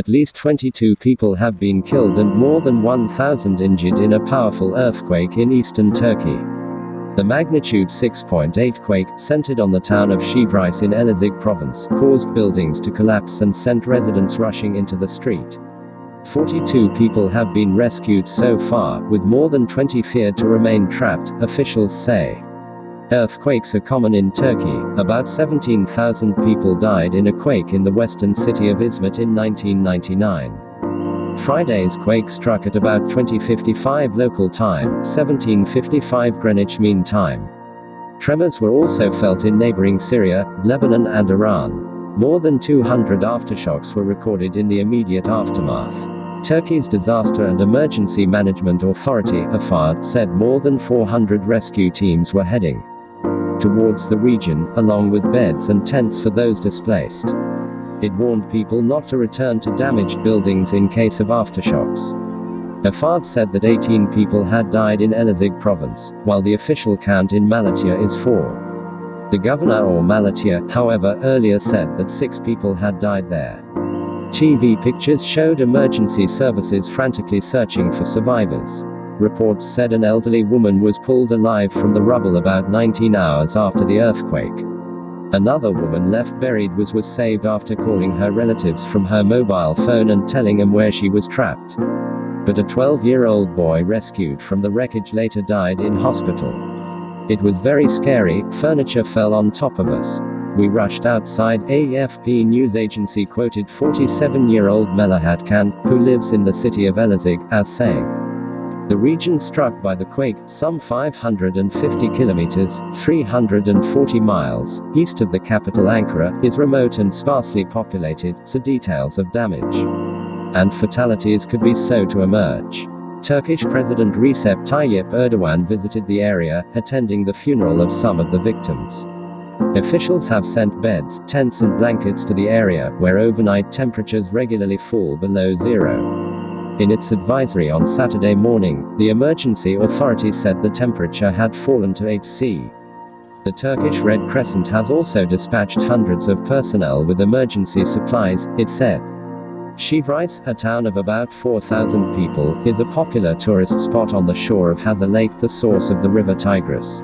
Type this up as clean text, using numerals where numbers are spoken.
At least 22 people have been killed and more than 1,000 injured in a powerful earthquake in eastern Turkey. The magnitude 6.8 quake, centered on the town of Şivrice in Elazığ province, caused buildings to collapse and sent residents rushing into the street. 42 people have been rescued so far, with more than 20 feared to remain trapped, officials say. Earthquakes are common in Turkey. About 17,000 people died in a quake in the western city of Izmit in 1999. Friday's quake struck at about 20:55 local time, 17:55 Greenwich Mean Time. Tremors were also felt in neighboring Syria, Lebanon and Iran. More than 200 aftershocks were recorded in the immediate aftermath. Turkey's Disaster and Emergency Management Authority, AFAD, said more than 400 rescue teams were heading towards the region, along with beds and tents for those displaced. It warned people not to return to damaged buildings in case of aftershocks. AFAD said that 18 people had died in Elazığ province, while the official count in Malatya is 4. The governor of Malatya, however, earlier said that 6 people had died there. TV pictures showed emergency services frantically searching for survivors. Reports said an elderly woman was pulled alive from the rubble about 19 hours after the earthquake. Another woman left buried was saved after calling her relatives from her mobile phone and telling them where she was trapped. But a 12-year-old boy rescued from the wreckage later died in hospital. It was very scary, furniture fell on top of us. We rushed outside, AFP news agency quoted 47-year-old Melahat Khan, who lives in the city of Elazığ, as saying. The region struck by the quake, some 550 kilometers, 340 miles, east of the capital Ankara, is remote and sparsely populated, so details of damage and fatalities could be slow to emerge. Turkish President Recep Tayyip Erdogan visited the area, attending the funeral of some of the victims. Officials have sent beds, tents and blankets to the area, where overnight temperatures regularly fall below zero. In its advisory on Saturday morning, the emergency authority said the temperature had fallen to 8°C. The Turkish Red Crescent has also dispatched hundreds of personnel with emergency supplies, it said. Şivrice, a town of about 4,000 people, is a popular tourist spot on the shore of Hazar Lake, the source of the river Tigris.